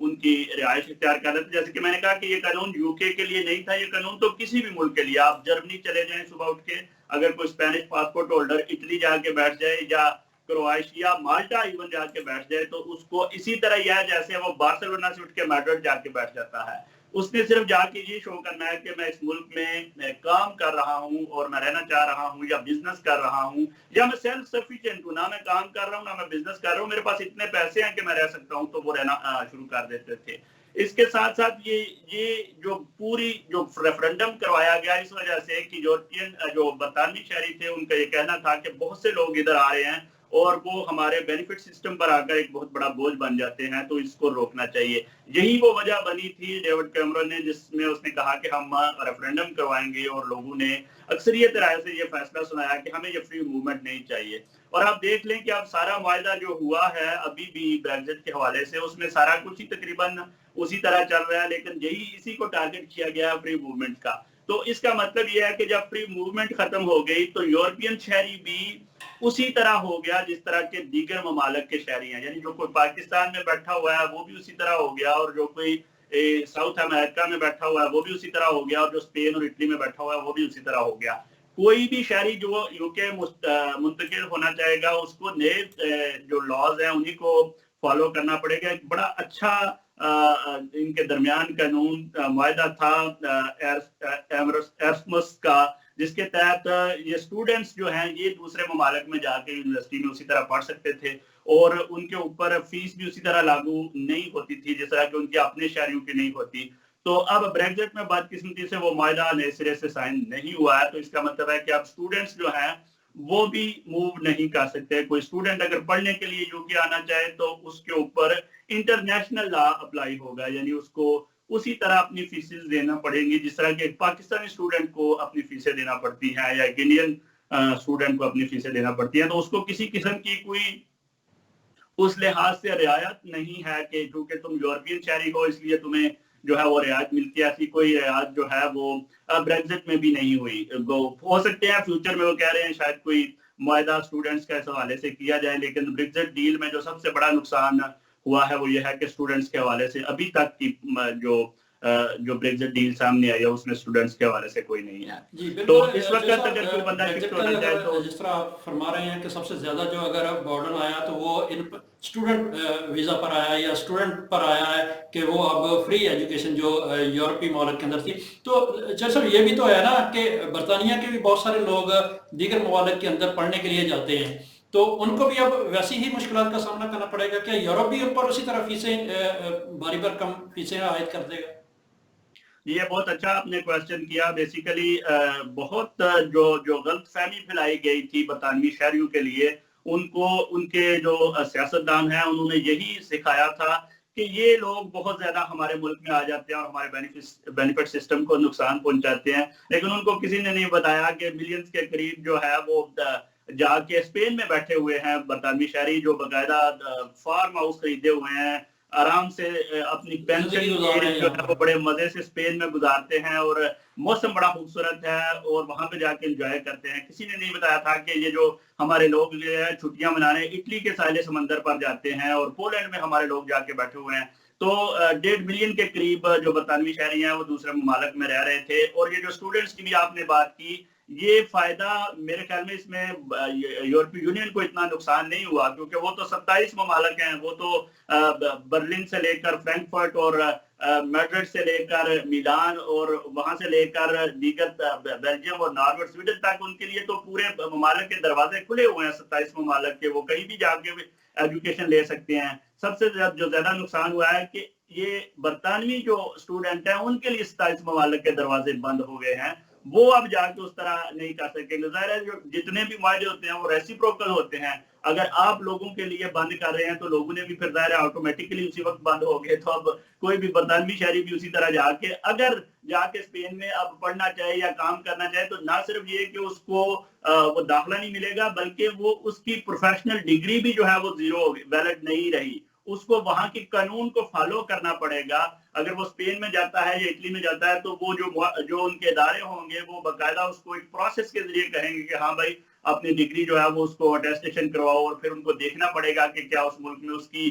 ان کی رہائش اختیار کر رہے تھے. جیسے کہ میں نے کہا کہ یہ قانون UK کے لیے نہیں تھا, یہ قانون تو کسی بھی ملک کے لیے. آپ جرمنی چلے جائیں صبح اٹھ کے, اگر کوئی اسپینش پاسپورٹ ہولڈر اٹلی جا کے بیٹھ جائے یا کروائشیا مالٹا ایون جا کے بیٹھ جائے تو اس کو اسی طرح یہ ہے جیسے وہ بارسلونا سے اٹھ کے میڈرڈ جا کے بیٹھ جاتا ہے. اس نے صرف جا کے یہ شو کرنا ہے کہ میں اس ملک میں کام کر رہا ہوں اور میں رہنا چاہ رہا ہوں یا بزنس کر رہا ہوں یا میں سیلف سفیشینٹ ہوں, نہ میں کام کر رہا ہوں نہ میں بزنس کر رہا ہوں, میرے پاس اتنے پیسے ہیں کہ میں رہ سکتا ہوں, تو وہ رہنا شروع کر دیتے تھے. اس کے ساتھ ساتھ یہ جو پوری جو ریفرنڈم کروایا گیا اس وجہ سے کہ یورپین جو برطانوی شہری تھے ان کا یہ کہنا تھا کہ بہت سے لوگ ادھر آ رہے ہیں اور وہ ہمارے بینیفٹ سسٹم پر آ کر ایک بہت بڑا بوجھ بن جاتے ہیں, تو اس کو روکنا چاہیے. یہی وہ وجہ بنی تھی ڈیوڈ کیمرون نے جس میں اس نے کہا کہ ہم ریفرنڈم کروائیں گے, اور لوگوں نے اکثریت رائے سے یہ فیصلہ سنایا کہ ہمیں یہ فری موومنٹ نہیں چاہیے. اور آپ دیکھ لیں کہ اب سارا معاہدہ جو ہوا ہے ابھی بھی بریگزٹ کے حوالے سے اس میں سارا کچھ ہی تقریباً اسی طرح چل رہا ہے, لیکن یہی اسی کو ٹارگٹ کیا گیا فری موومنٹ کا. تو اس کا مطلب یہ ہے کہ جب فری موومنٹ ختم ہو گئی تو یورپین شہری بھی اسی طرح ہو گیا جس طرح کے دیگر ممالک کے شہری ہیں, یعنی جو کوئی پاکستان میں بیٹھا ہوا ہے وہ بھی اسی طرح ہو گیا, اور جو کوئی ساؤتھ امریکہ میں بیٹھا ہوا ہے وہ بھی اسی طرح ہو گیا, اور جو اسپین اور اٹلی میں بیٹھا ہوا ہے وہ بھی اسی طرح ہو گیا. کوئی بھی شہری جو UK منتقل ہونا چاہے گا اس کو نئے جو لاز ہیں انہی کو فالو کرنا پڑے گا. ایک بڑا اچھا ان کے درمیان قانون معاہدہ تھا ایرسمس کا, جس کے تحت یہ اسٹوڈنٹس جو ہیں یہ دوسرے ممالک میں جا کے یونیورسٹی میں اسی طرح پڑھ سکتے تھے, اور ان کے اوپر فیس بھی اسی طرح لاگو نہیں ہوتی تھی جس طرح کہ ان کے اپنے شہریوں کی نہیں ہوتی. تو اب بریگزٹ میں بدقسمتی سے وہ معاہدہ نئے سرے سے سائن نہیں ہوا ہے, تو اس کا مطلب ہے کہ اب اسٹوڈنٹس جو ہیں وہ بھی موو نہیں کر سکتے. کوئی اسٹوڈنٹ اگر پڑھنے کے لیے UK آنا چاہے تو اس کے اوپر انٹرنیشنل لا اپلائی ہوگا, یعنی اس کو اسی طرح اپنی فیسز دینا پڑیں گی جس طرح کہ ایک پاکستانی اسٹوڈنٹ کو اپنی فیسیں دینا پڑتی ہیں یا ایک انڈین اسٹوڈنٹ کو اپنی فیسیں دینا پڑتی ہیں. تو اس کو کسی قسم کی کوئی اس لحاظ سے رعایت نہیں ہے کہ چونکہ تم یورپین شہری ہو اس لیے تمہیں جو ہے وہ رعایت ملتی ہے. ایسی کوئی رعایت جو ہے وہ بریگزٹ میں بھی نہیں ہوئی. ہو سکتے ہیں فیوچر میں وہ کہہ رہے ہیں شاید کوئی معاہدہ اسٹوڈنٹس کا اس حوالے سے کیا جائے, لیکن بریگزٹ ڈیل میں جو سب سے بڑا نقصان ہوا ہے وہ یہ ہے کہ اسٹوڈنٹس کے حوالے سے ابھی تک کی جو بریگزٹ ڈیل سامنے آئی ہے اس میں اسٹوڈنٹس کے حوالے سے کوئی نہیں ہے. جی تو بالکل, اس وقت اگر کوئی بندہ شفٹ ہونا چاہے تو جس طرح آپ فرما رہے ہیں کہ سب سے زیادہ جو اگر برڈن آیا تو وہ اسٹوڈنٹ ویزا پر آیا یا اسٹوڈنٹ پر آیا ہے کہ وہ اب فری ایجوکیشن جو یورپی ممالک کے اندر تھی. تو صاحب یہ بھی تو ہے نا کہ برطانیہ کے بھی بہت سارے لوگ دیگر ممالک کے اندر پڑھنے کے لیے جاتے ہیں, تو ان کو بھی اب ویسی ہی مشکلات کا سامنا کرنا پڑے گا. کیا یورپ بھی اوپر اسی طرح فیسیں بھاری بھرکم فیسیں عائد کر دے گا؟ یہ بہت اچھا آپ نے کویسچن کیا. بیسیکلی بہت جو غلط فہمی پھیلائی گئی تھی برطانوی شہریوں کے لیے, ان کو ان کے جو سیاستدان ہیں انہوں نے یہی سکھایا تھا کہ یہ لوگ بہت زیادہ ہمارے ملک میں آ جاتے ہیں اور ہمارے بینیفٹ سسٹم کو نقصان پہنچاتے ہیں, لیکن ان کو کسی نے نہیں بتایا کہ ملینز کے قریب جو ہے وہ جا کے اسپین میں بیٹھے ہوئے ہیں برطانوی شہری جو باقاعدہ فارم ہاؤس خریدے ہوئے ہیں, آرام سے اپنی پینشن جو ہے وہ بڑے مزے سے اسپین میں گزارتے ہیں, اور موسم بڑا خوبصورت ہے اور وہاں پہ جا کے انجوائے کرتے ہیں. کسی نے نہیں بتایا تھا کہ یہ جو ہمارے لوگ جو ہے چھٹیاں منانے اٹلی کے ساحل سمندر پر جاتے ہیں اور پولینڈ میں ہمارے لوگ جا کے بیٹھے ہوئے ہیں. تو 1.5 ملین کے قریب جو برطانوی شہری ہیں وہ دوسرے ممالک میں رہ رہے تھے. اور یہ جو اسٹوڈنٹس کی بھی آپ نے بات کی, یہ فائدہ میرے خیال میں اس میں یورپی یونین کو اتنا نقصان نہیں ہوا, کیونکہ وہ تو 27 ممالک ہیں. وہ تو برلن سے لے کر فرینکفرٹ اور میڈرڈ سے لے کر میلان اور وہاں سے لے کر دیگر بیلجیم اور ناروے سویڈن تک, ان کے لیے تو پورے ممالک کے دروازے کھلے ہوئے ہیں 27 ممالک کے, وہ کہیں بھی جا کے ایجوکیشن لے سکتے ہیں. سب سے جو زیادہ نقصان ہوا ہے کہ یہ برطانوی جو اسٹوڈنٹ ہیں ان کے لیے 27 ممالک کے دروازے بند ہو گئے ہیں, وہ اب جا کے اس طرح نہیں کر سکیں گے. ظاہر ہے جو جتنے بھی معاہدے ہوتے ہیں وہ ریسیپروکل ہوتے ہیں. اگر آپ لوگوں کے لیے بند کر رہے ہیں تو لوگوں نے بھی پھر ظاہر ہے آٹومیٹکلی اسی وقت بند ہو گئے. تو اب کوئی بھی برطانوی شہری بھی اسی طرح جا کے اگر جا کے اسپین میں اب پڑھنا چاہے یا کام کرنا چاہے تو نہ صرف یہ کہ اس کو وہ داخلہ نہیں ملے گا, بلکہ وہ اس کی پروفیشنل ڈگری بھی جو ہے وہ زیرو ویلڈ نہیں رہی. اس کو وہاں کی قانون کو فالو کرنا پڑے گا. اگر وہ اسپین میں جاتا ہے یا اٹلی میں جاتا ہے تو وہ جو ان کے ادارے ہوں گے وہ باقاعدہ اس کو ایک پروسیس کے ذریعے کہیں گے کہ ہاں بھائی اپنی ڈگری جو ہے وہ اس کو اٹیسٹیشن کرواؤ, اور پھر ان کو دیکھنا پڑے گا کہ کیا اس ملک میں اس کی